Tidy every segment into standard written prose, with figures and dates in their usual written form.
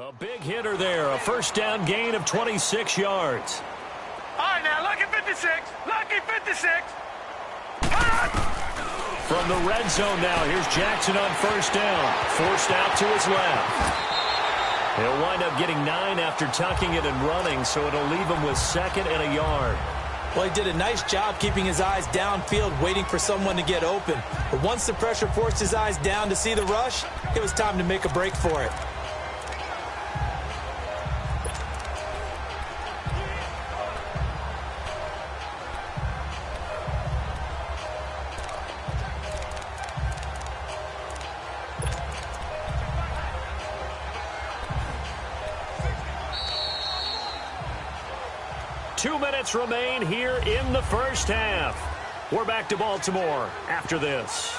A big hitter there, a first down gain of 26 yards. All right, now, lucky 56, lucky 56. From the red zone now, here's Jackson on first down, forced out to his left. He'll wind up getting 9 after tucking it and running, so it'll leave him with 2nd and a yard. Well, he did a nice job keeping his eyes downfield, waiting for someone to get open. But once the pressure forced his eyes down to see the rush, it was time to make a break for it. Two minutes remain here in the first half. We're back to Baltimore after this.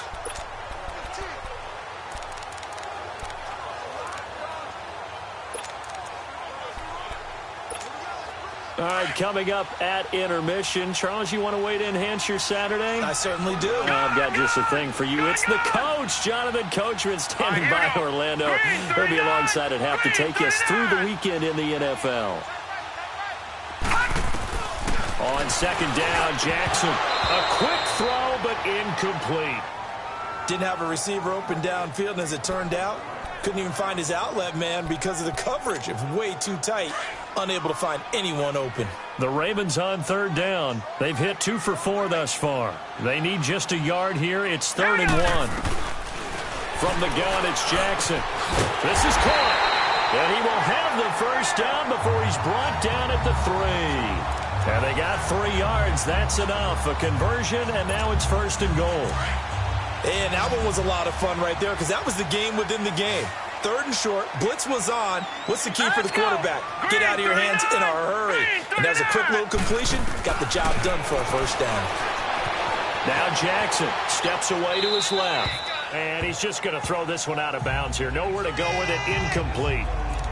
All right, coming up at intermission. Charles, you want to wait to enhance your Saturday? I certainly do. I've got just a thing for you. It's the coach, Jonathan Coachman, standing by Orlando. He'll be alongside at half to take us through the weekend in the NFL. On second down, Jackson. A quick throw, but incomplete. Didn't have a receiver open downfield, and as it turned out, couldn't even find his outlet man because of the coverage. It was way too tight, unable to find anyone open. The Ravens on third down. They've hit 2 for 4 thus far. They need just a yard here. It's 3rd and 1. From the gun, it's Jackson. This is caught. And he will have the first down before he's brought down at the 3. And they got 3 yards. That's enough. A conversion, and now it's 1st and goal. And that one was a lot of fun right there because that was the game within the game. 3rd and short. Blitz was on. What's the key for the quarterback? Get out of your hands in a hurry. And that was a quick little completion. Got the job done for a first down. Now Jackson steps away to his left. And he's just going to throw this one out of bounds here. Nowhere to go with it. Incomplete.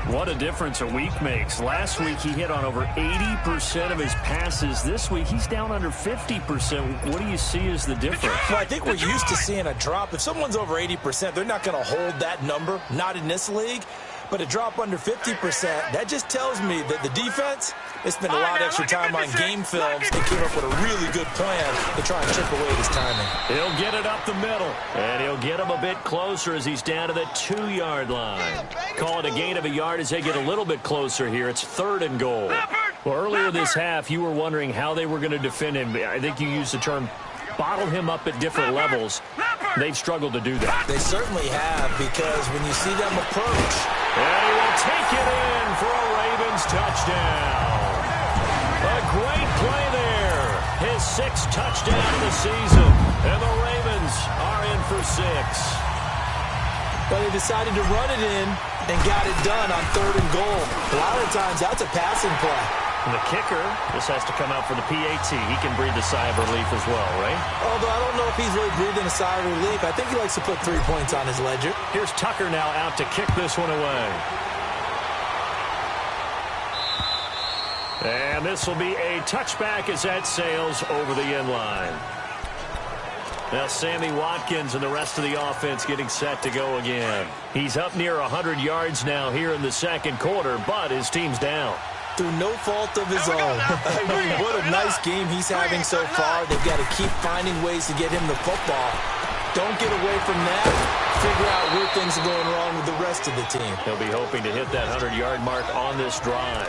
What a difference a week makes. Last week he hit on over 80% of his passes. This week he's down under 50%. What do you see as the difference? Well, I think we're used to seeing a drop. If someone's over 80%, they're not going to hold that number, not in this league. But a drop under 50%, that just tells me that the defense, they spent a lot of extra time on game films and came up with a really good plan to try and chip away at his timing. He'll get it up the middle, and he'll get him a bit closer as he's down to the 2-yard line. Call it a gain of a yard as they get a little bit closer here. It's 3rd and goal. Well, earlier this half, you were wondering how they were going to defend him. I think you used the term bottle him up at different levels. They've struggled to do that. They certainly have, because when you see them approach, and he will take it in for a Ravens touchdown. A great play there. His 6th touchdown of the season. And the Ravens are in for 6. But they decided to run it in and got it done on 3rd and goal. A lot of times, that's a passing play. And the kicker just has to come out for the PAT. He can breathe a sigh of relief as well, right? Although I don't know if he's really breathing a sigh of relief. I think he likes to put 3 points on his ledger. Here's Tucker now out to kick this one away. And this will be a touchback as that sails over the end line. Now Sammy Watkins and the rest of the offense getting set to go again. He's up near 100 yards now here in the 2nd quarter, but his team's down. Through no fault of his own. I mean, what a nice game he's having so far. They've got to keep finding ways to get him the football. Don't get away from that. Figure out where things are going wrong with the rest of the team. He'll be hoping to hit that 100-yard mark on this drive.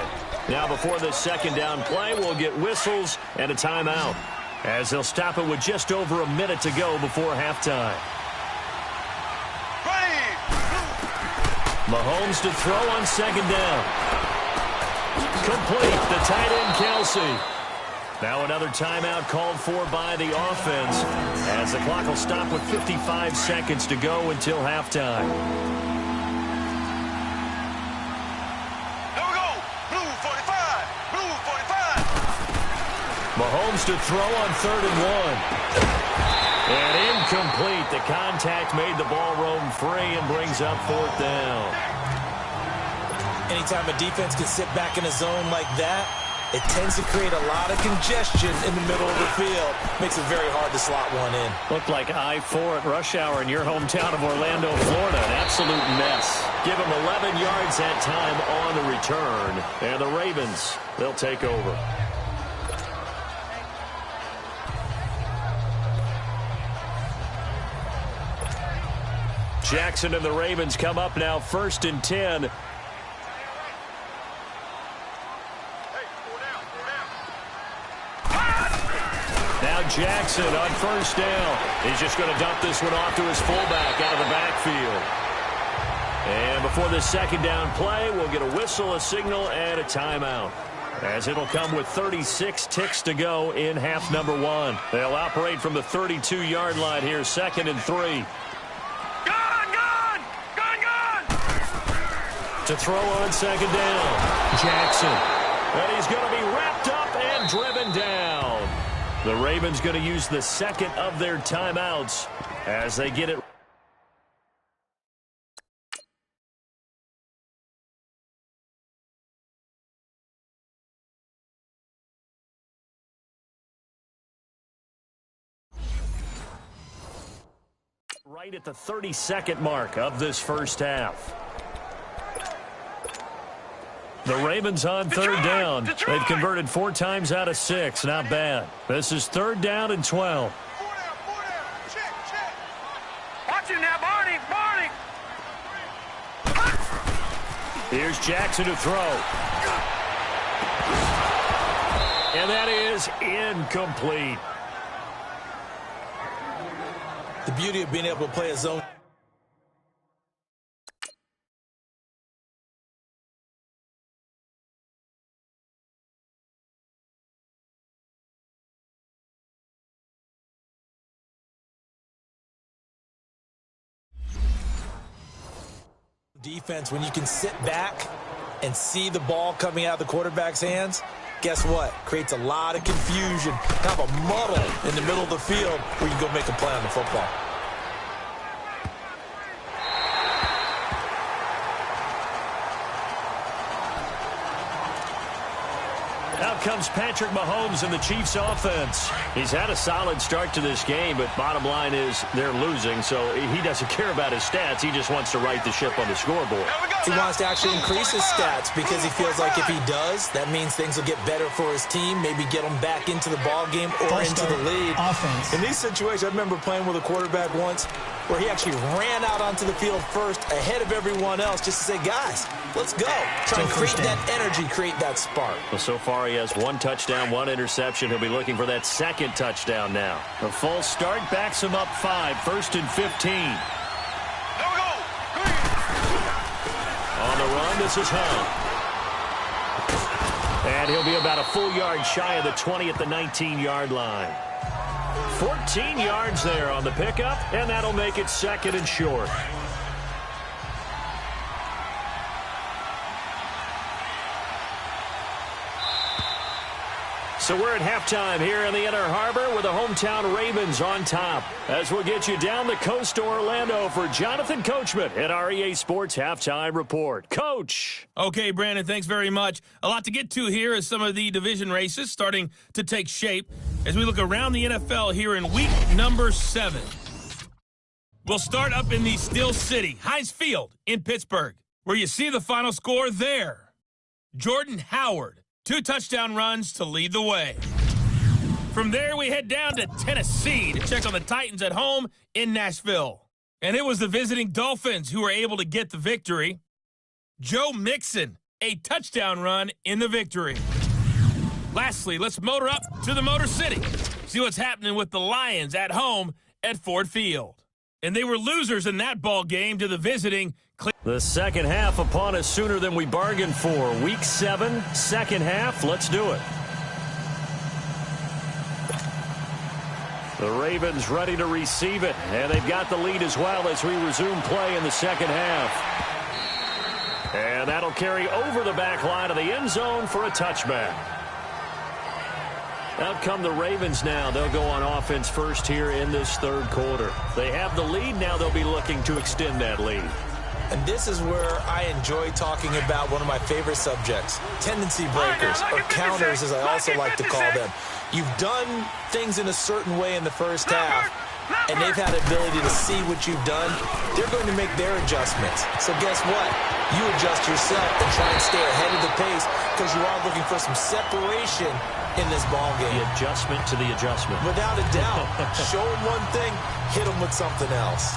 Now, before this 2nd down play, we'll get whistles and a timeout, as they'll stop it with just over a minute to go before halftime. Mahomes to throw on 2nd down. Complete, the tight end, Kelsey. Now another timeout called for by the offense, as the clock will stop with 55 seconds to go until halftime. Here we go. Blue 45. Blue 45. Mahomes to throw on 3rd and 1. And incomplete. The contact made the ball roam free and brings up 4th down. Anytime a defense can sit back in a zone like that, it tends to create a lot of congestion in the middle of the field. Makes it very hard to slot one in. Looked like I-4 at rush hour in your hometown of Orlando, Florida. An absolute mess. Give them 11 yards that time on the return. And the Ravens, they'll take over. Jackson and the Ravens come up now, 1st and 10. Now Jackson on 1st down. He's just going to dump this one off to his fullback out of the backfield. And before this 2nd down play, we'll get a whistle, a signal, and a timeout, as it'll come with 36 ticks to go in half number 1. They'll operate from the 32-yard line here, 2nd and 3. To throw on 2nd down, Jackson. And he's going to be wrapped up and driven down. The Ravens going to use the 2nd of their timeouts as they get it. Right at the 32nd mark of this first half. The Ravens on 3rd down. They've converted 4 times out of 6. Not bad. This is 3rd down and 12. Watch him now, Barney. Here's Jackson to throw. And that is incomplete. The beauty of being able to play a zone. Defense, when you can sit back and see the ball coming out of the quarterback's hands, guess what? Creates a lot of confusion, kind of a muddle in the middle of the field where you can go make a play on the football. Out comes Patrick Mahomes and the Chiefs offense. He's had a solid start to this game, but bottom line is they're losing, so he doesn't care about his stats. He just wants to right the ship on the scoreboard. He wants to actually increase his stats because he feels like if he does, that means things will get better for his team, maybe get them back into the ball game or into the lead. Offense. In these situations, I remember playing with a quarterback once where he actually ran out onto the field first ahead of everyone else just to say, guys, let's go. Try and create that energy, create that spark. Well, so far he has 1 touchdown, 1 interception. He'll be looking for that 2nd touchdown now. The false start backs him up 5, 1st and 15. On the run, this is Hunt. And he'll be about a full yard shy of the 20 at the 19-yard line. 14 yards there on the pickup, and that'll make it 2nd and short. So we're at halftime here in the Inner Harbor with the hometown Ravens on top. As we'll get you down the coast to Orlando for Jonathan Coachman at our EA Sports Halftime Report. Coach. Okay, Brandon, thanks very much. A lot to get to here as some of the division races starting to take shape as we look around the NFL here in week number 7. We'll start up in the Steel City, Heinz Field in Pittsburgh, where you see the final score there. Jordan Howard. 2 touchdown runs to lead the way. From there, we head down to Tennessee to check on the Titans at home in Nashville. And it was the visiting Dolphins who were able to get the victory. Joe Mixon, a touchdown run in the victory. Lastly, let's motor up to the Motor City. See what's happening with the Lions at home at Ford Field. And they were losers in that ball game to the visiting The second half upon us sooner than we bargained for. Week 7, second half. Let's do it. The Ravens ready to receive it, and they've got the lead as well as we resume play in the second half. And that'll carry over the back line of the end zone for a touchback. Out come the Ravens now. They'll go on offense first here in this third quarter. They have the lead. Now they'll be looking to extend that lead. And this is where I enjoy talking about one of my favorite subjects, tendency breakers, or counters, as I also like to call them. You've done things in a certain way in the first half, and they've had the ability to see what you've done. They're going to make their adjustments. So guess what? You adjust yourself and try and stay ahead of the pace because you are looking for some separation in this ball game. The adjustment to the adjustment. Without a doubt. Show him one thing, hit him with something else.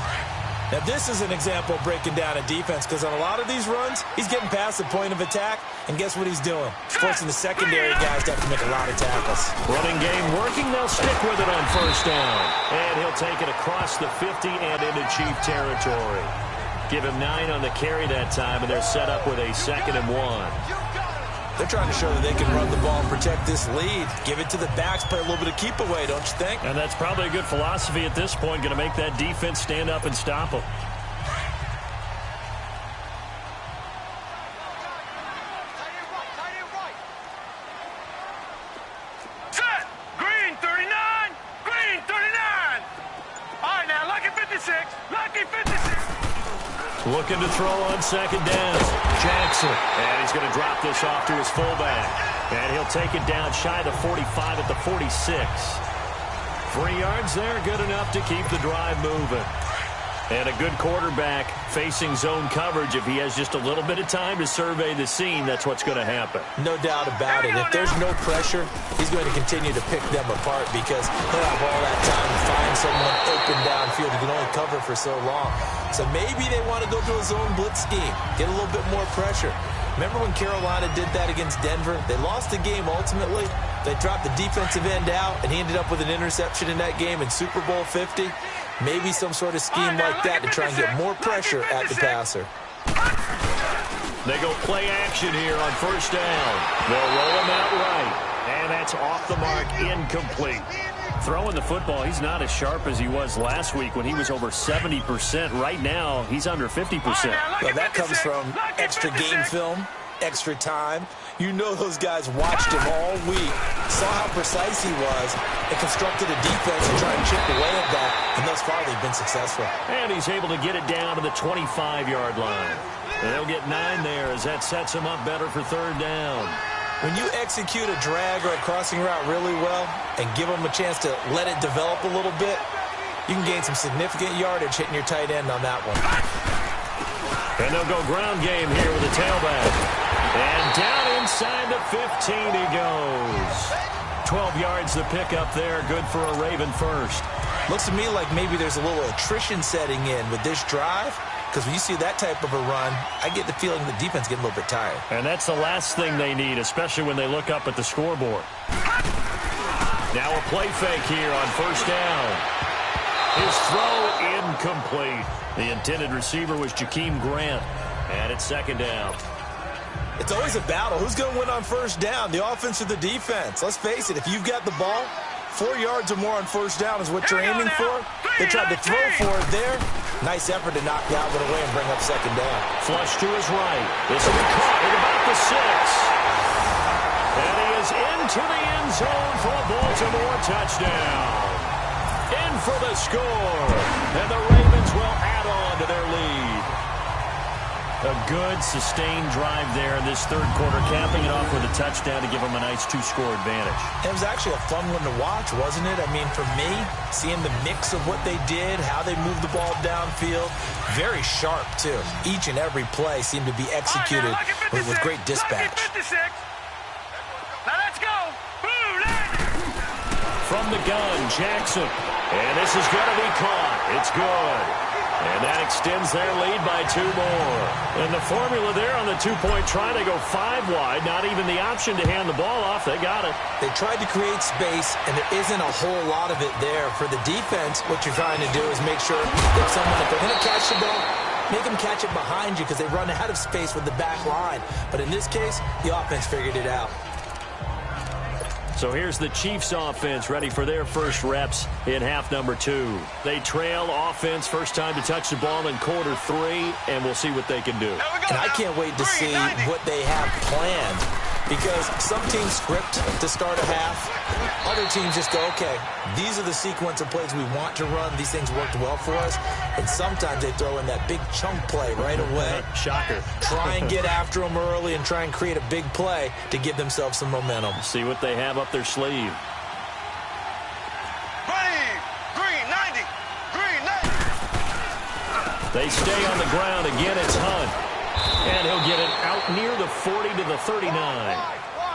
Now, this is an example of breaking down a defense because on a lot of these runs, he's getting past the point of attack, and guess what he's doing? He's forcing the secondary guys to have to make a lot of tackles. Running game working. They'll stick with it on first down. And he'll take it across the 50 and into Chief territory. Give him 9 on the carry that time, and they're set up with a 2nd and 1. They're trying to show that they can run the ball and protect this lead. Give it to the backs, play a little bit of keep away, don't you think? And that's probably a good philosophy at this point, going to make that defense stand up and stop them. Set. Green 39. Green 39. All right, now, lucky 56. Lucky 56. Looking to throw on 2nd down. Jackson. And he's going to drop this off to his fullback. And he'll take it down shy of the 45 at the 46. 3 yards there, good enough to keep the drive moving. And a good quarterback facing zone coverage. If he has just a little bit of time to survey the scene, that's what's going to happen. No doubt about it. If there's no pressure, he's going to continue to pick them apart because he'll have all that time to find someone open downfield. He can only cover for so long. So maybe they want to go to a zone blitz scheme, get a little bit more pressure. Remember when Carolina did that against Denver? They lost the game ultimately. They dropped the defensive end out, and he ended up with an interception in that game in Super Bowl 50. Maybe some sort of scheme like that to try and get more pressure at the passer. They go play action here on first down. They'll roll him out right. And that's off the mark, incomplete. Throwing the football, he's not as sharp as he was last week when he was over 70%. Right now, he's under 50%. Well, that comes from extra game film, extra time. You know those guys watched him all week, saw how precise he was, and constructed a defense to try and chip away at that. And thus far, they've been successful. And he's able to get it down to the 25-yard line. And they'll get 9 there as that sets him up better for 3rd down. When you execute a drag or a crossing route really well and give them a chance to let it develop a little bit, you can gain some significant yardage hitting your tight end on that one. And they'll go ground game here with the tailback. And down inside the 15 he goes. 12 yards the pickup there, good for a Raven first. Looks to me like maybe there's a little attrition setting in with this drive. Because when you see that type of a run, I get the feeling the defense getting a little bit tired. And that's the last thing they need, especially when they look up at the scoreboard. Now a play fake here on first down. His throw incomplete. The intended receiver was Jakeem Grant. And it's 2nd down. It's always a battle. Who's going to win on first down, the offense or the defense? Let's face it, if you've got the ball, 4 yards or more on first down is what you're aiming for. They tried to throw for it there. Nice effort to knock that one away and bring up 2nd down. Flush to his right. This will be caught at about the 6. And he is into the end zone for a Baltimore touchdown. In for the score. And the Ravens will add on to their lead. A good, sustained drive there in this 3rd quarter, capping it off with a touchdown to give them a nice 2-score advantage. It was actually a fun one to watch, wasn't it? I mean, for me, seeing the mix of what they did, how they moved the ball downfield, very sharp, too. Each and every play seemed to be executed with great dispatch. Now let's go. From the gun, Jackson. And this is going to be caught. It's good. And that extends their lead by 2 more. And the formula there on the 2-point try, they go 5 wide. Not even the option to hand the ball off. They got it. They tried to create space, and there isn't a whole lot of it there. For the defense, what you're trying to do is make sure if they're going to catch the ball, make them catch it behind you because they run out of space with the back line. But in this case, the offense figured it out. So here's the Chiefs offense ready for their first reps in half number 2. They trail offense, first time to touch the ball in quarter 3, and we'll see what they can do. And I can't wait to see what they have planned because some teams script to start a half. Other teams just go, okay, these are the sequence of plays we want to run. These things worked well for us. And sometimes they throw in that big chunk play right away. Shocker. Try and get after them early and try and create a big play to give themselves some momentum. See what they have up their sleeve. Green 90. Green 90. They stay on the ground. Again, it's Hunt. And he'll get it out near the 40 to the 39.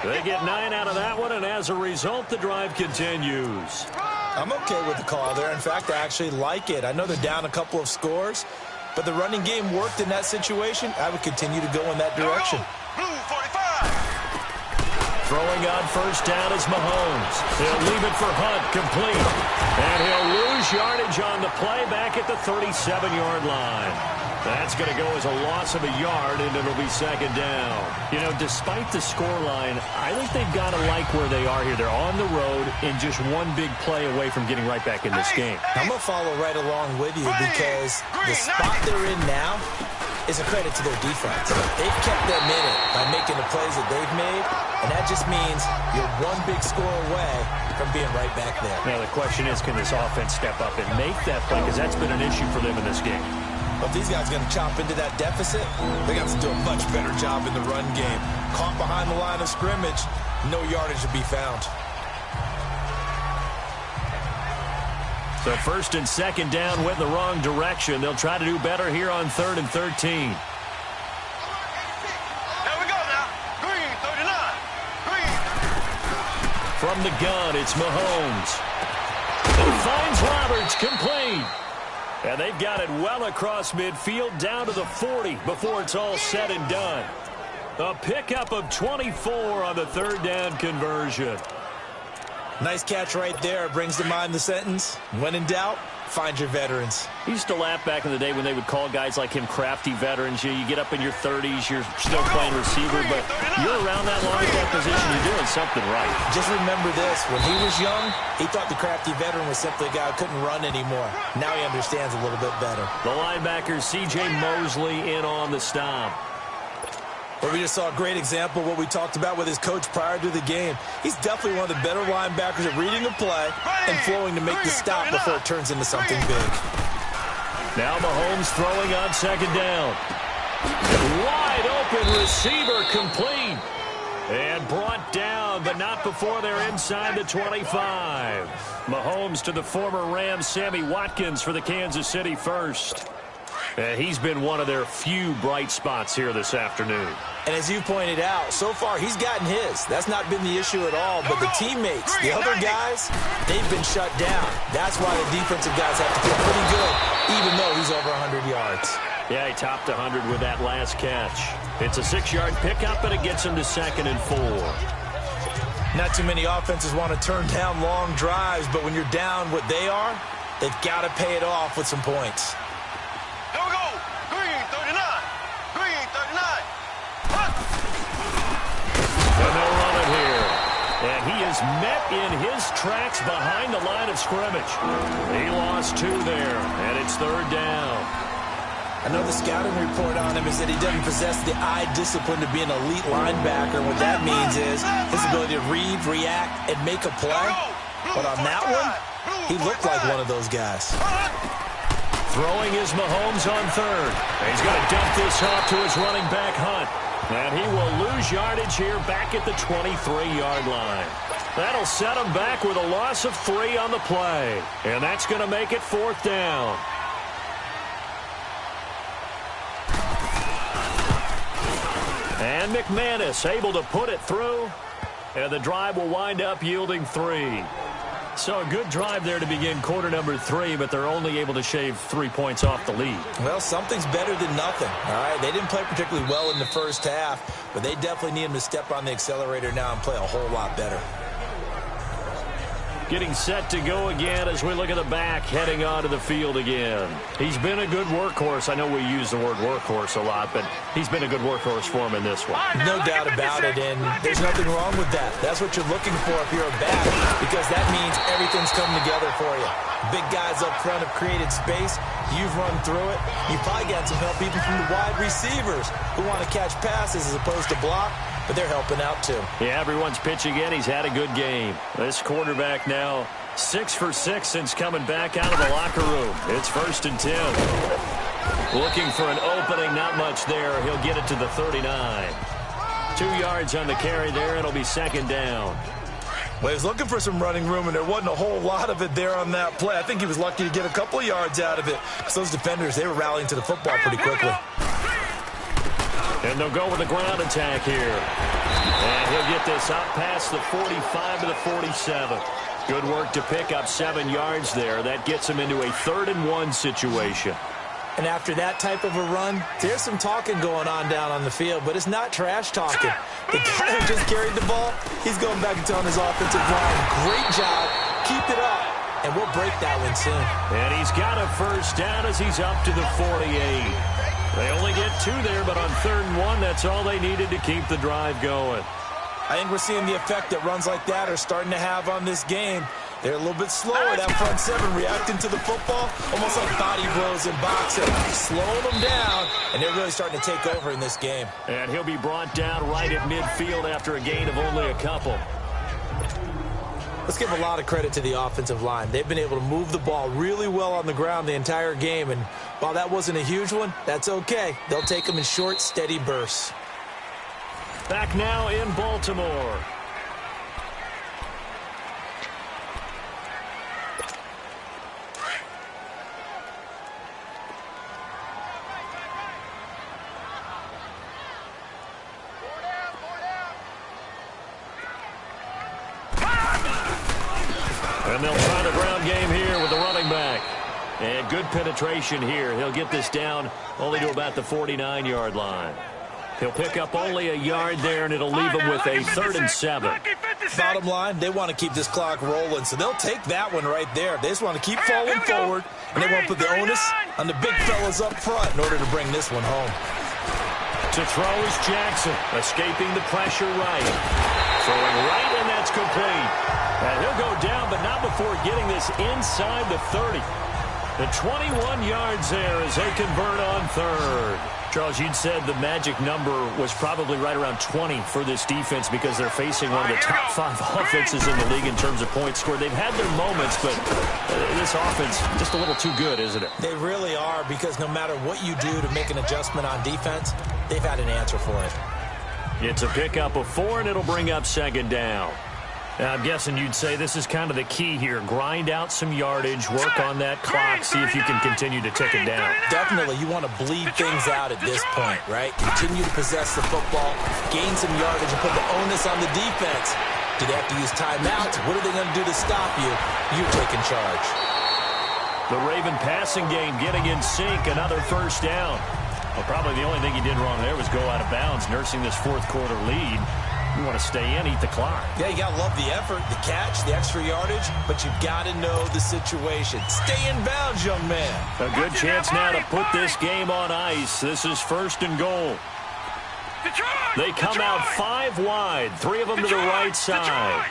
They get 9 out of that one, and as a result, the drive continues. I'm okay with the call there. In fact, I actually like it. I know they're down a couple of scores, but the running game worked in that situation. I would continue to go in that direction. Blue 45. Throwing on first down is Mahomes. He'll leave it for Hunt, complete. And he'll lose yardage on the play back at the 37-yard line. That's going to go as a loss of a yard, and it'll be second down. You know, despite the scoreline, I think they've got to like where they are here. They're on the road and just one big play away from getting right back in this game. I'm going to follow right along with you because the spot they're in now is a credit to their defense. They've kept them in it by making the plays that they've made, and that just means you're one big score away from being right back there. Now, the question is, can this offense step up and make that play? Because that's been an issue for them in this game. But if these guys are going to chop into that deficit, they got to do a much better job in the run game. Caught behind the line of scrimmage, no yardage to be found. So first and second down went in the wrong direction. They'll try to do better here on 3rd and 13. There we go now. Green 39. Green. From the gun, it's Mahomes. He finds Roberts, complete. And they've got it well across midfield down to the 40 before it's all said and done. A pickup of 24 on the third down conversion. Nice catch right there. Brings to mind the sentence, when in doubt, find your veterans. He used to laugh back in the day when they would call guys like him crafty veterans. You get up in your 30s, you're still playing receiver, but you're around that long at that position, you're doing something right. Just remember this, when he was young, he thought the crafty veteran was simply a guy who couldn't run anymore. Now he understands a little bit better. The linebacker, C.J. Mosley, in on the stop. But we just saw a great example of what we talked about with his coach prior to the game. He's definitely one of the better linebackers at reading a play and flowing to make the stop before it turns into something big. Now Mahomes throwing on second down. Wide open receiver, complete. And brought down, but not before they're inside the 25. Mahomes to the former Rams, Sammy Watkins, for the Kansas City first. And he's been one of their few bright spots here this afternoon. And as you pointed out, so far he's gotten his. That's not been the issue at all. But the teammates, the other guys, they've been shut down. That's why the defensive guys have to feel pretty good, even though he's over 100 yards. Yeah, he topped 100 with that last catch. It's a 6-yard pickup, and it gets him to 2nd and 4. Not too many offenses want to turn down long drives, but when you're down what they are, they've got to pay it off with some points. There we go. Green 39. Green 39. Hunt. And they'll run it here. And he is met in his tracks behind the line of scrimmage. He lost 2 there, and it's 3rd down. I know the scouting report on him is that he doesn't possess the eye discipline to be an elite linebacker. What that means is his ability to read, react, and make a play. But on that one, he looked like one of those guys. Throwing is Mahomes on 3rd. He's going to dump this off to his running back, Hunt. And he will lose yardage here back at the 23-yard line. That'll set him back with a loss of 3 on the play. And that's going to make it 4th down. And McManus able to put it through. And the drive will wind up yielding 3. So a good drive there to begin quarter number 3, but they're only able to shave 3 points off the lead. Well, something's better than nothing, all right? They didn't play particularly well in the first half, but they definitely need him to step on the accelerator now and play a whole lot better. Getting set to go again as we look at the back, heading onto the field again. He's been a good workhorse. I know we use the word workhorse a lot, but he's been a good workhorse for him in this one. No doubt about it, and there's nothing wrong with that. That's what you're looking for if you're a back, because that means everything's coming together for you. Big guys up front have created space. You've run through it. You probably got some help even from the wide receivers who want to catch passes as opposed to block, but they're helping out too. Yeah, everyone's pitching in. He's had a good game. This quarterback now 6 for 6 since coming back out of the locker room. It's 1st and 10. Looking for an opening, not much there. He'll get it to the 39. 2 yards on the carry there. It'll be 2nd down. Well, he was looking for some running room, and there wasn't a whole lot of it there on that play. I think he was lucky to get a couple of yards out of it, because those defenders, they were rallying to the football pretty quickly. And they'll go with a ground attack here. And he'll get this up past the 45 to the 47. Good work to pick up 7 yards there. That gets him into a 3rd and 1 situation. And after that type of a run, there's some talking going on down on the field, but it's not trash talking. The guy who just carried the ball, he's going back and telling his offensive line, great job, keep it up, and we'll break that one soon. And he's got a 1st down as he's up to the 48. They only get 2 there, but on 3rd and 1, that's all they needed to keep the drive going. I think we're seeing the effect that runs like that are starting to have on this game. They're a little bit slower, that front 7, reacting to the football, almost like body blows in boxing, slowing them down, and they're really starting to take over in this game. And he'll be brought down right at midfield after a gain of only a couple. Let's give a lot of credit to the offensive line. They've been able to move the ball really well on the ground the entire game, and while that wasn't a huge one, that's okay. They'll take them in short, steady bursts. Back now in Baltimore. And they'll try the ground game here with the running back. And good penetration here. He'll get this down only to about the 49-yard line. He'll pick up only a yard there, and it'll leave him with a 3rd and 7. Bottom line, they want to keep this clock rolling, so they'll take that one right there. They just want to keep falling forward, and they want to put the onus on the big fellas up front in order to bring this one home. To throw is Jackson, escaping the pressure right. Throwing right, and that's complete. And he'll go down, but not before getting this inside the 30. The 21 yards there as they convert on 3rd. Charles, you'd said the magic number was probably right around 20 for this defense because they're facing one of the top 5 offenses in the league in terms of points scored. They've had their moments, but this offense just a little too good, isn't it? They really are, because no matter what you do to make an adjustment on defense, they've had an answer for it. It's a pickup of 4, and it'll bring up 2nd down. Now, I'm guessing you'd say this is kind of the key here. Grind out some yardage, work on that clock, see if you can continue to tick it down. Definitely, you want to bleed things out at this point, right? Continue to possess the football, gain some yardage, and put the onus on the defense. Do they have to use timeouts? What are they going to do to stop you? You take in charge. The Raven passing game getting in sync, another 1st down. Well, probably the only thing he did wrong there was go out of bounds, nursing this 4th quarter lead. You want to stay in, eat the clock. Yeah, you got to love the effort, the catch, the extra yardage, but you've got to know the situation. Stay in bounds, young man. A good chance now to put this game on ice. This is 1st and goal. They come out 5 wide, 3 of them to the right side.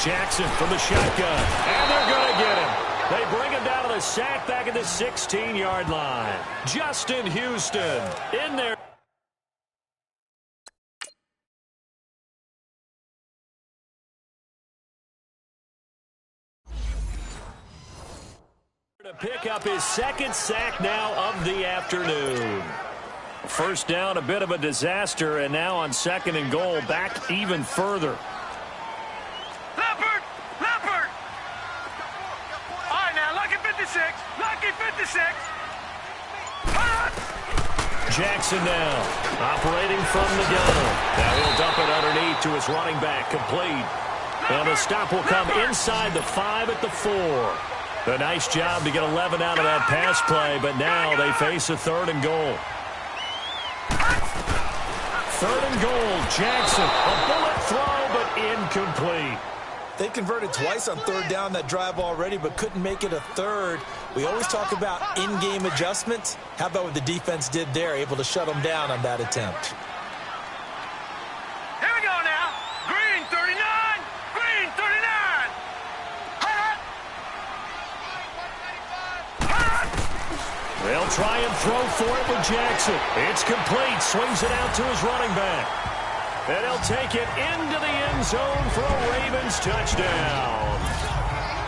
Jackson from the shotgun, and they're going to get him. They bring him down to the sack back at the 16-yard line. Justin Houston in there. To pick up his 2nd sack now of the afternoon. 1st down, a bit of a disaster, and now on 2nd and goal, back even further. Leopard! All right, now, lucky 56. Lucky 56. Jackson now, operating from the gun. Now he'll dump it underneath to his running back, complete. And the stop will come inside the 5 at the 4. A nice job to get 11 out of that pass play, but now they face a 3rd and goal. 3rd and goal, Jackson. A bullet throw, but incomplete. They converted twice on 3rd down that drive already, but couldn't make it a 3rd. We always talk about in-game adjustments. How about what the defense did there, able to shut them down on that attempt? Here we go now. Green 39. Green 39. They'll try and throw for it with Jackson. It's complete. Swings it out to his running back. And he'll take it into the end zone for a Ravens touchdown.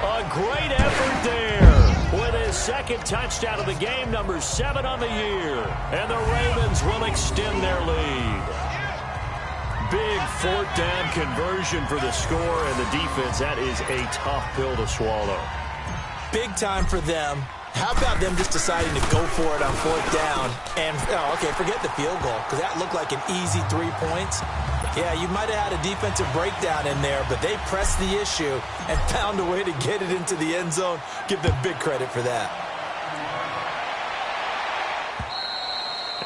A great effort there with his second touchdown of the game, number 7 on the year. And the Ravens will extend their lead. Big fourth down conversion for the score, and the defense, that is a tough pill to swallow. Big time for them. How about them just deciding to go for it on fourth down? And, okay, forget the field goal, because that looked like an easy 3 points. Yeah, you might have had a defensive breakdown in there, but they pressed the issue and found a way to get it into the end zone. Give them big credit for that.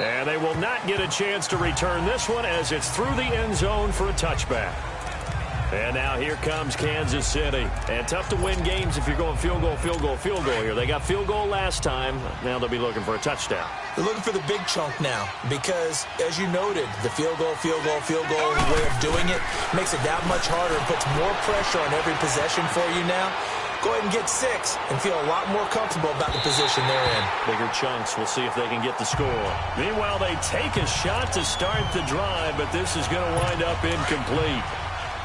And they will not get a chance to return this one as it's through the end zone for a touchback. And now here comes Kansas City. And tough to win games if you're going field goal, field goal, field goal here. They got field goal last time. Now they'll be looking for a touchdown. They're looking for the big chunk now because, as you noted, the field goal way of doing it makes it that much harder and puts more pressure on every possession for you now. Go ahead and get 6 and feel a lot more comfortable about the position they're in. Bigger chunks. We'll see if they can get the score. Meanwhile, they take a shot to start the drive, but this is going to wind up incomplete.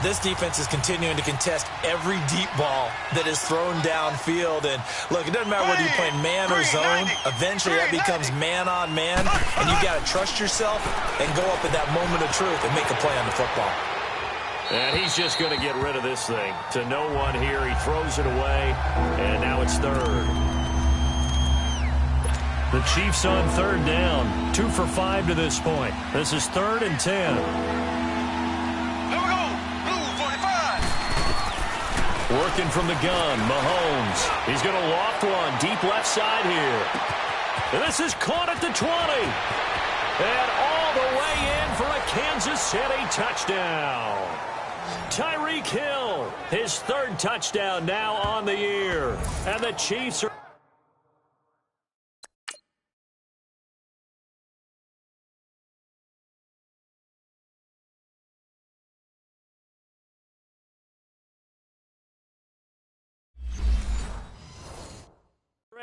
This defense is continuing to contest every deep ball that is thrown downfield. And, look, it doesn't matter whether you're playing man or zone. Eventually, that becomes man-on-man, and you've got to trust yourself and go up at that moment of truth and make a play on the football. And he's just going to get rid of this thing. To no one here, he throws it away, and now it's third. The Chiefs on third down, 2 for 5 to this point. This is 3rd and 10. Working from the gun, Mahomes. He's going to loft one deep left side here. And this is caught at the 20. And all the way in for a Kansas City touchdown. Tyreek Hill, his 3rd touchdown now on the year. And the Chiefs are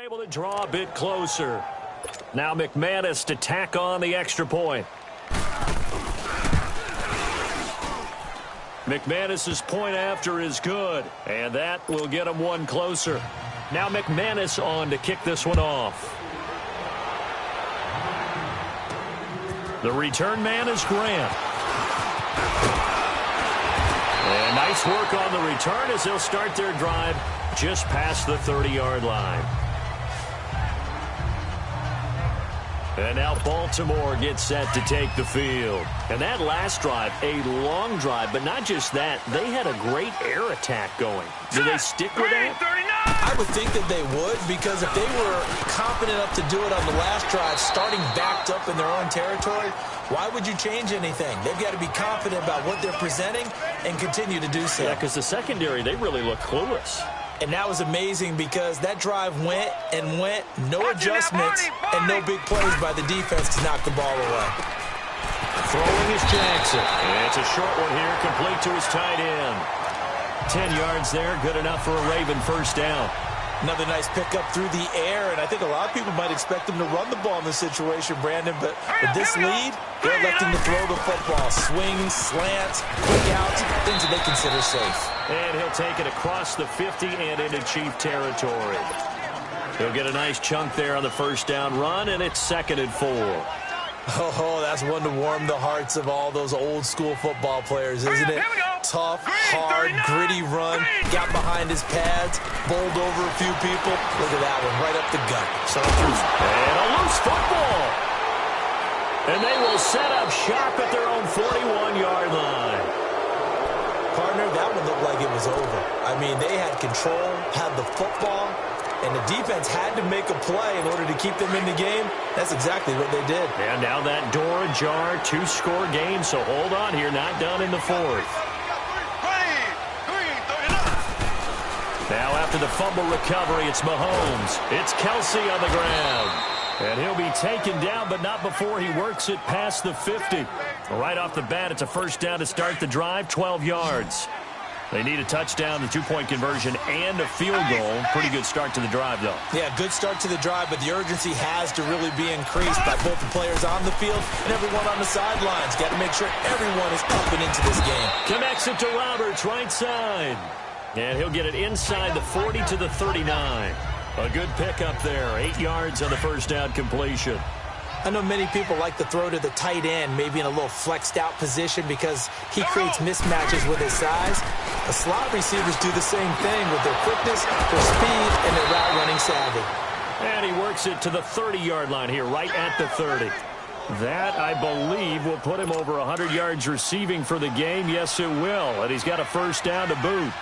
able to draw a bit closer. Now McManus to tack on the extra point. McManus's point after is good, and that will get him one closer. Now McManus on to kick this one off. The return man is Grant. And nice work on the return as they'll start their drive just past the 30-yard line. And now Baltimore gets set to take the field. And that last drive, a long drive, but not just that. They had a great air attack going. Do they stick with that? I would think that they would, because if they were confident enough to do it on the last drive, starting backed up in their own territory, why would you change anything? They've got to be confident about what they're presenting and continue to do so. Yeah, because the secondary, they really look clueless. And that was amazing because that drive went and went, no adjustments, and no big plays by the defense to knock the ball away. Throwing is Jackson. It's a short one here, complete to his tight end. 10 yards there, good enough for a Raven first down. Another nice pickup through the air, and I think a lot of people might expect him to run the ball in this situation, Brandon, but with this lead, they're electing to throw the football. Swings, slants, quick outs, things that they consider safe. And he'll take it across the 50 and into Chief territory. He'll get a nice chunk there on the first down run, and it's 2nd and 4. Oh, that's one to warm the hearts of all those old-school football players, isn't it? Tough, hard, gritty run, got behind his pads, bowled over a few people. Look at that one, right up the gut. And a loose football. And they will set up shop at their own 41-yard line. Partner, that one looked like it was over. I mean, they had control, had the football, and the defense had to make a play in order to keep them in the game. That's exactly what they did. And now that door ajar, 2-score game, so hold on here, not done in the 4th. Now after the fumble recovery, it's Mahomes. It's Kelsey on the ground. And he'll be taken down, but not before he works it past the 50. Right off the bat, it's a first down to start the drive, 12 yards. They need a touchdown, the two-point conversion, and a field goal. Pretty good start to the drive, though. Yeah, good start to the drive, but the urgency has to really be increased by both the players on the field and everyone on the sidelines. Got to make sure everyone is up and into this game. Connects it to Roberts, right side. And he'll get it inside the 40 to the 39. A good pickup there. 8 yards on the first down completion. I know many people like to throw to the tight end, maybe in a little flexed out position because he creates mismatches with his size. The slot receivers do the same thing with their quickness, their speed, and their route running savvy. And he works it to the 30-yard line here, right at the 30. That, I believe, will put him over 100 yards receiving for the game. Yes, it will. And he's got a first down to boot.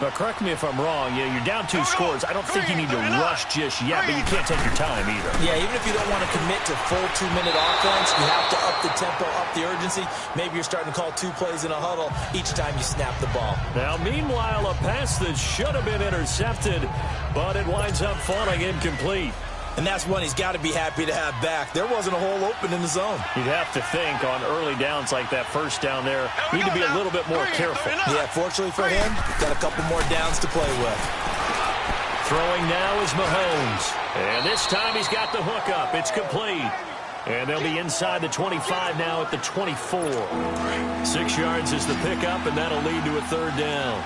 But correct me if I'm wrong. Yeah, you're down 2 scores. I don't think you need to rush just yet, but you can't take your time either. Yeah, even if you don't want to commit to full 2-minute offense, you have to up the tempo, up the urgency. Maybe you're starting to call 2 plays in a huddle each time you snap the ball. Now, meanwhile, a pass that should have been intercepted, but it winds up falling incomplete. And that's one he's got to be happy to have back. There wasn't a hole open in the zone. You'd have to think on early downs like that first down there, need to be a little bit more careful. Yeah, fortunately for him, got a couple more downs to play with. Throwing now is Mahomes. And this time he's got the hook up. It's complete. And they'll be inside the 25 now at the 24. 6 yards is the pickup, and that'll lead to a third down.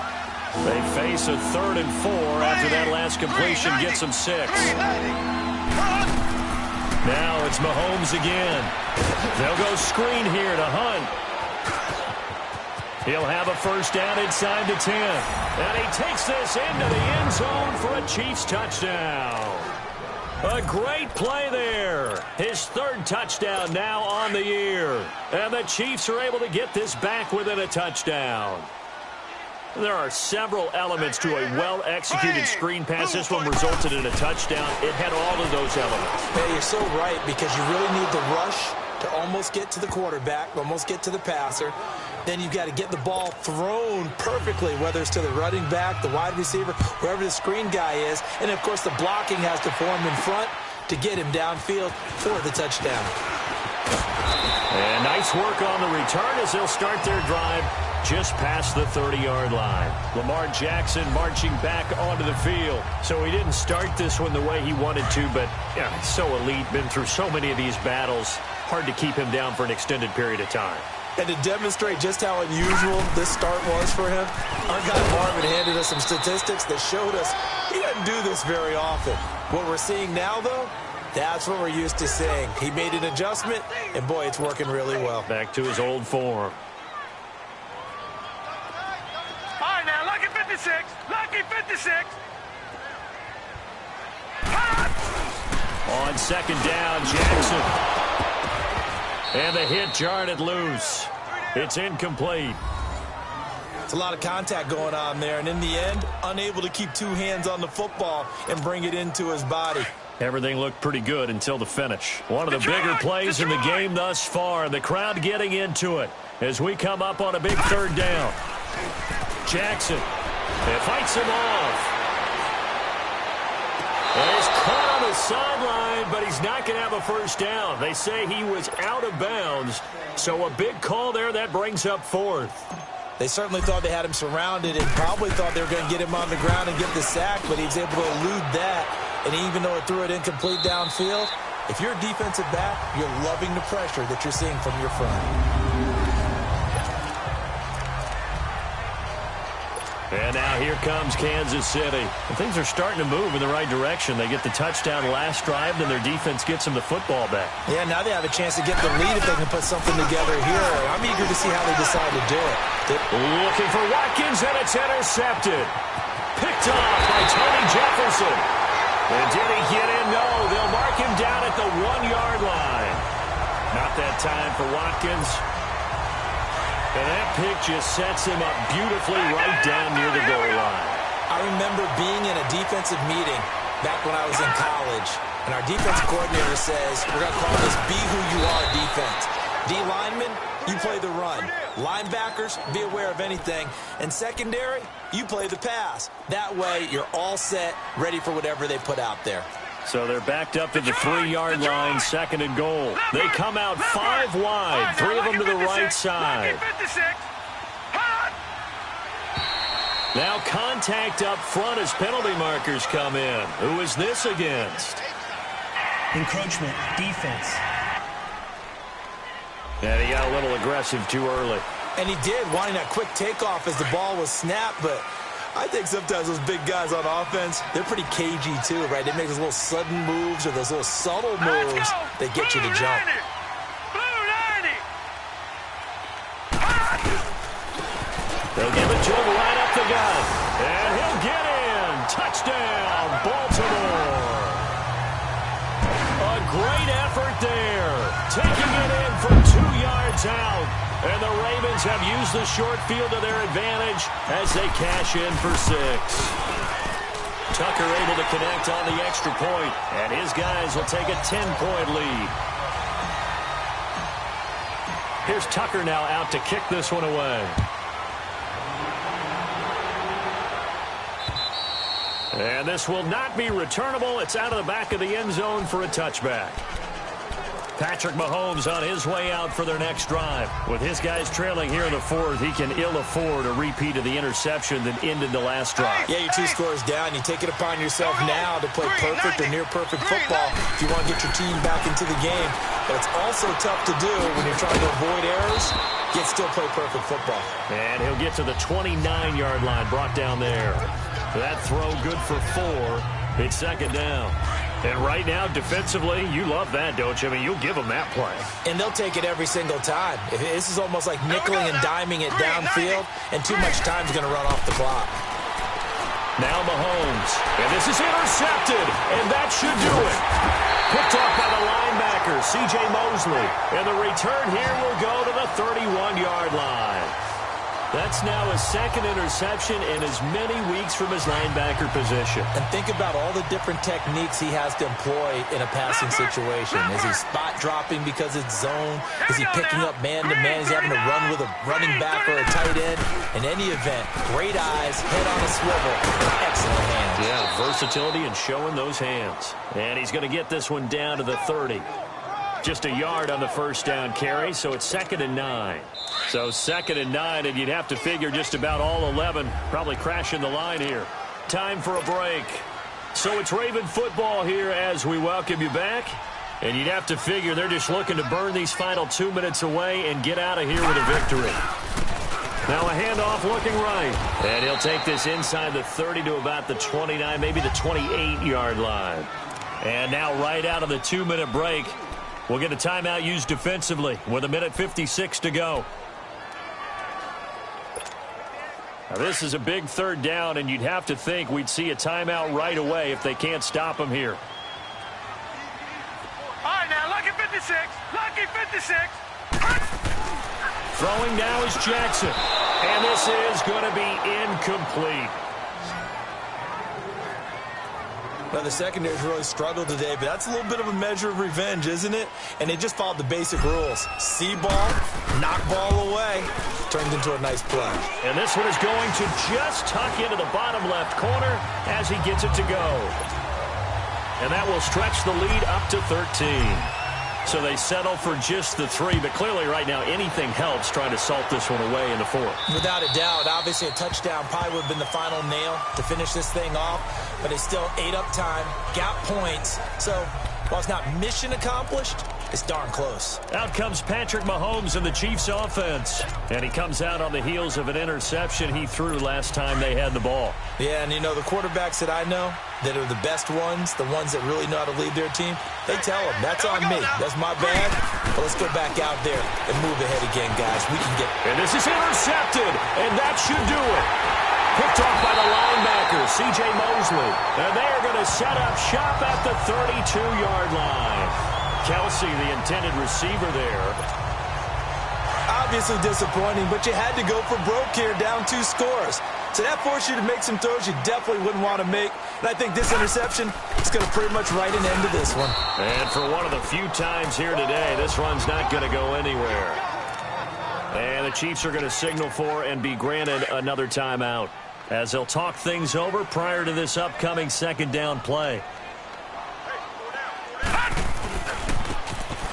They face a 3rd and 4 after that last completion gets them 6. Now it's Mahomes again. They'll go screen here to Hunt. He'll have a first down inside the 10. And he takes this into the end zone for a Chiefs touchdown. A great play there. His 3rd touchdown now on the year. And the Chiefs are able to get this back within a touchdown. There are several elements to a well-executed screen pass. This one resulted in a touchdown. It had all of those elements. Yeah, you're so right, because you really need the rush to almost get to the quarterback, almost get to the passer. Then you've got to get the ball thrown perfectly, whether it's to the running back, the wide receiver, wherever the screen guy is. And, of course, the blocking has to form in front to get him downfield for the touchdown. And nice work on the return as they'll start their drive just past the 30-yard line. Lamar Jackson marching back onto the field. So he didn't start this one the way he wanted to, but yeah, he's so elite, been through so many of these battles. Hard to keep him down for an extended period of time. And to demonstrate just how unusual this start was for him, our guy Marvin handed us some statistics that showed us he doesn't do this very often. What we're seeing now, though, that's what we're used to seeing. He made an adjustment, and boy, it's working really well. Back to his old form. All right, now, lucky 56. Lucky 56. On 2nd down, Jackson. And the hit jarred it loose. It's incomplete. It's a lot of contact going on there, and in the end, unable to keep 2 hands on the football and bring it into his body. Everything looked pretty good until the finish. One of the bigger plays in the game thus far. The crowd getting into it as we come up on a big 3rd down. Jackson, it fights him off. And he's caught on the sideline, but he's not going to have a first down. They say he was out of bounds, so a big call there that brings up 4th. They certainly thought they had him surrounded and probably thought they were going to get him on the ground and get the sack, but he was able to elude that. And even though it threw it incomplete downfield, if you're a defensive back, you're loving the pressure that you're seeing from your front. And now here comes Kansas City. And things are starting to move in the right direction. They get the touchdown last drive, then their defense gets them the football back. Yeah, now they have a chance to get the lead if they can put something together here. I'm eager to see how they decide to do it. Looking for Watkins, and it's intercepted. Picked off by Tony Jefferson. And did he get in? No, they'll mark him down at the 1-yard line. Not that time for Watkins. And that pick just sets him up beautifully right down near the goal line. I remember being in a defensive meeting back when I was in college, and our defensive coordinator says, we're going to call this be who you are defense. D linemen, you play the run. Linebackers, be aware of anything. And secondary, you play the pass. That way, you're all set, ready for whatever they put out there. So they're backed up to the 3-yard line, 2nd and goal. They come out 5 wide, 3 of them to the right side. Now contact up front as penalty markers come in. Who is this against? Encroachment, defense. And he got a little aggressive too early. And he did, wanting that quick takeoff as the ball was snapped, but I think sometimes those big guys on offense, they're pretty cagey too, right? They make those little sudden moves or those little subtle moves that get you to jump. They'll give it to him right up the gut. And he'll get in. Touchdown, Baltimore. A great effort there. Taking it in from 2 yards out. And the Ravens have used the short field to their advantage as they cash in for 6. Tucker able to connect on the extra point, and his guys will take a 10-point lead. Here's Tucker now out to kick this one away. And this will not be returnable. It's out of the back of the end zone for a touchback. Patrick Mahomes on his way out for their next drive. With his guys trailing here in the 4th, he can ill afford a repeat of the interception that ended the last drive. Yeah, you're 2 scores down. You take it upon yourself now to play perfect or near-perfect football if you want to get your team back into the game. But it's also tough to do when you're trying to avoid errors, yet still play perfect football. And he'll get to the 29-yard line, brought down there. That throw good for 4. It's second down. And right now, defensively, you love that, don't you? I mean, you'll give them that play. And they'll take it every single time. This is almost like nickeling and diming it downfield, and too much time's going to run off the clock. Now Mahomes. And this is intercepted, and that should do it. Picked off by the linebacker, C.J. Mosley. And the return here will go to the 31-yard line. That's now his second interception in as many weeks from his linebacker position. And think about all the different techniques he has to employ in a passing situation. Is he spot dropping because it's zone? Is he picking up man-to-man? Is he having to run with a running back or a tight end? In any event, great eyes, head on a swivel, and excellent hands. Yeah, versatility and showing those hands. And he's going to get this one down to the 30. Just a yard on the first down carry, so it's 2nd and 9. So 2nd and 9, and you'd have to figure just about all 11 probably crashing the line here. Time for a break. So it's Raven football here as we welcome you back. And you'd have to figure they're just looking to burn these final 2 minutes away and get out of here with a victory. Now a handoff looking right. And he'll take this inside the 30 to about the 29, maybe the 28-yard line. And now right out of the 2-minute break, we'll get a timeout used defensively with 1:56 to go. Now this is a big 3rd down, and you'd have to think we'd see a timeout right away if they can't stop him here. All right, now, lucky 56. Lucky 56. Throwing now is Jackson. And this is going to be incomplete. Now, the secondary's really struggled today, but that's a little bit of a measure of revenge, isn't it? And they just followed the basic rules. See ball, knock ball away. Turned into a nice play. And this one is going to just tuck into the bottom left corner as he gets it to go. And that will stretch the lead up to 13. So they settle for just the 3, but clearly right now anything helps trying to salt this one away in the 4th. Without a doubt, obviously a touchdown probably would have been the final nail to finish this thing off, but they still ate up time, got points. So while it's not mission accomplished, it's darn close. Out comes Patrick Mahomes in the Chiefs offense. And he comes out on the heels of an interception he threw last time they had the ball. Yeah, and you know, the quarterbacks that I know that are the best ones, the ones that really know how to lead their team, they tell them, that's on me. That's my bad. But let's go back out there and move ahead again, guys. We can get... And this is intercepted, and that should do it. Picked off by the linebacker, C.J. Mosley. And they're going to set up shop at the 32-yard line. Kelsey, the intended receiver there. Obviously disappointing, but you had to go for broke here, down 2 scores. So that forced you to make some throws you definitely wouldn't want to make. And I think this interception is going to pretty much write an end to this one. And for one of the few times here today, this run's not going to go anywhere. And the Chiefs are going to signal for and be granted another timeout as they'll talk things over prior to this upcoming 2nd down play.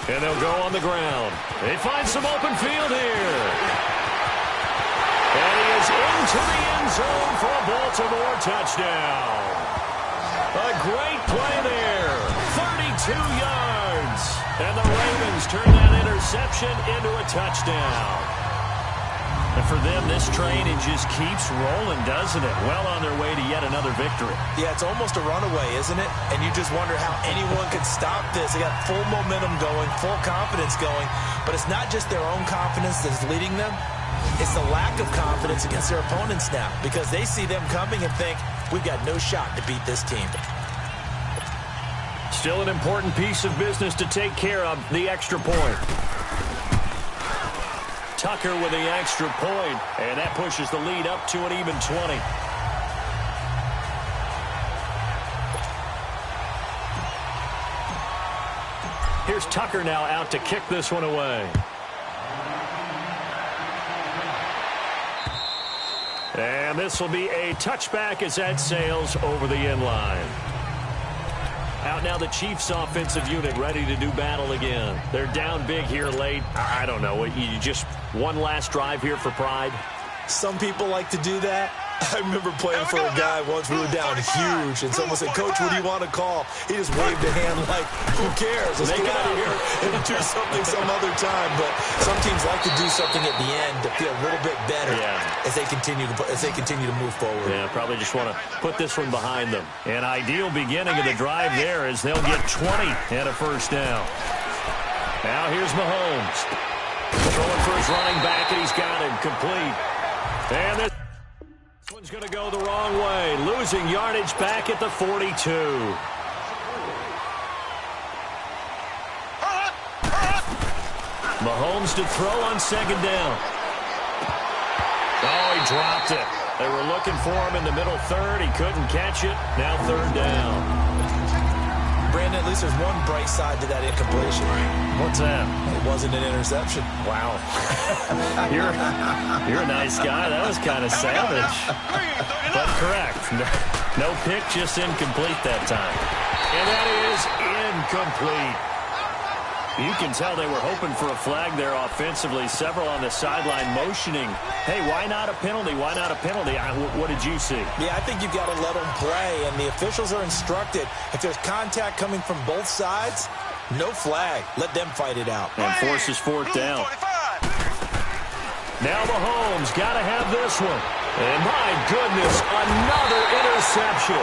And they'll go on the ground. They find some open field here. And he is into the end zone for a Baltimore touchdown. A great play there. 32 yards. And the Ravens turn that interception into a touchdown. And for them, this train, it just keeps rolling, doesn't it? Well on their way to yet another victory. Yeah, it's almost a runaway, isn't it? And you just wonder how anyone could stop this. They got full momentum going, full confidence going. But it's not just their own confidence that's leading them. It's the lack of confidence against their opponents now, because they see them coming and think, we've got no shot to beat this team. Still an important piece of business to take care of, the extra point. Tucker with the extra point, and that pushes the lead up to an even 20. Here's Tucker now out to kick this one away. And this will be a touchback as that sails over the end line. Out now the Chiefs offensive unit ready to do battle again. They're down big here late. I don't know. You just one last drive here for pride? Some people like to do that. I remember playing for a guy once. We were down huge, and someone said, Coach, what do you want to call? He just waved a hand like, who cares? Let's get out of here and do something some other time. But some teams like to do something at the end to feel a little bit better as they continue to move forward. Yeah, probably just want to put this one behind them. An ideal beginning of the drive there as they'll get 20 and a first down. Now here's Mahomes. Throwing for his running back, and he's got him complete. And this one's going to go the wrong way. Losing yardage back at the 42. Mahomes to throw on second down. Oh, he dropped it. They were looking for him in the middle third. He couldn't catch it. Now third down. Brandon, at least there's one bright side to that incompletion. What's that? It wasn't an interception. Wow. You're a nice guy. That was kind of savage. But correct. No pick, just incomplete that time. And that is incomplete. You can tell they were hoping for a flag there offensively. Several on the sideline motioning. Hey, why not a penalty? Why not a penalty? What did you see? Yeah, I think you've got to let them play, and the officials are instructed. If there's contact coming from both sides, no flag. Let them fight it out. And forces fourth down. Now Mahomes got to have this one. And my goodness, another interception.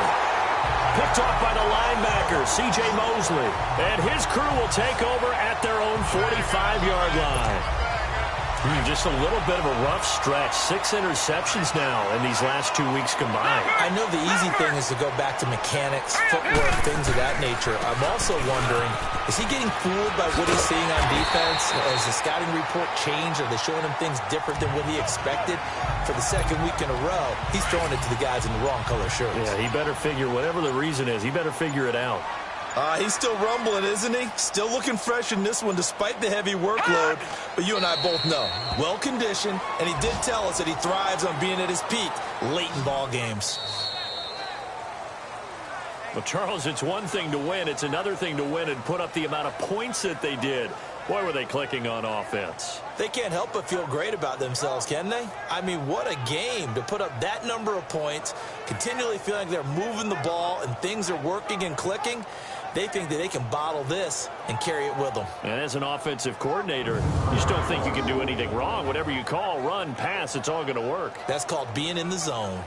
Picked off by the linebacker, C.J. Mosley. And his crew will take over at their own 45-yard line. Just a little bit of a rough stretch. 6 interceptions now in these last 2 weeks combined. I know the easy thing is to go back to mechanics, footwork, things of that nature. I'm also wondering, is he getting fooled by what he's seeing on defense? Has the scouting report changed? Are they showing him things different than what he expected? For the second week in a row, he's throwing it to the guys in the wrong color shirts. Yeah, he better figure, whatever the reason is, he better figure it out. He's still rumbling, isn't he? Still looking fresh in this one despite the heavy workload. But you and I both know, well-conditioned, and he did tell us that he thrives on being at his peak late in ball games. Well, Charles, it's one thing to win. It's another thing to win and put up the amount of points that they did. Boy, were they clicking on offense. They can't help but feel great about themselves, can they? I mean, what a game to put up that number of points, continually feeling like they're moving the ball and things are working and clicking. They think that they can bottle this and carry it with them. And as an offensive coordinator, you just don't think you can do anything wrong. Whatever you call, run, pass, it's all going to work. That's called being in the zone.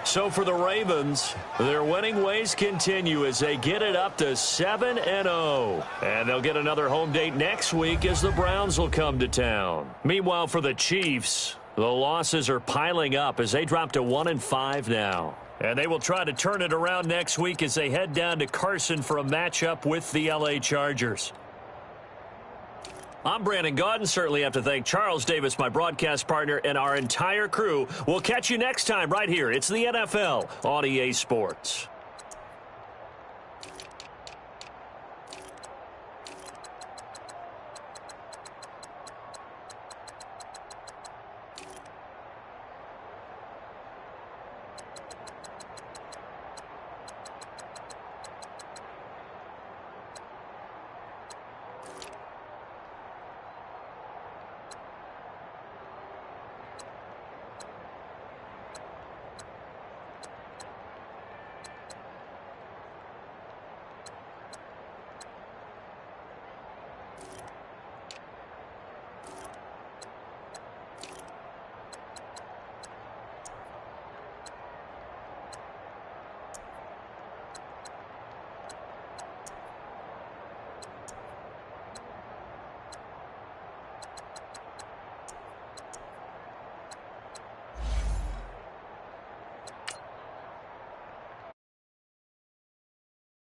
So for the Ravens, their winning ways continue as they get it up to 7-0. And they'll get another home date next week as the Browns will come to town. Meanwhile, for the Chiefs, the losses are piling up as they drop to 1-5 now. And they will try to turn it around next week as they head down to Carson for a matchup with the L.A. Chargers. I'm Brandon Gaudin. Certainly have to thank Charles Davis, my broadcast partner, and our entire crew. We'll catch you next time right here. It's the NFL on EA Sports.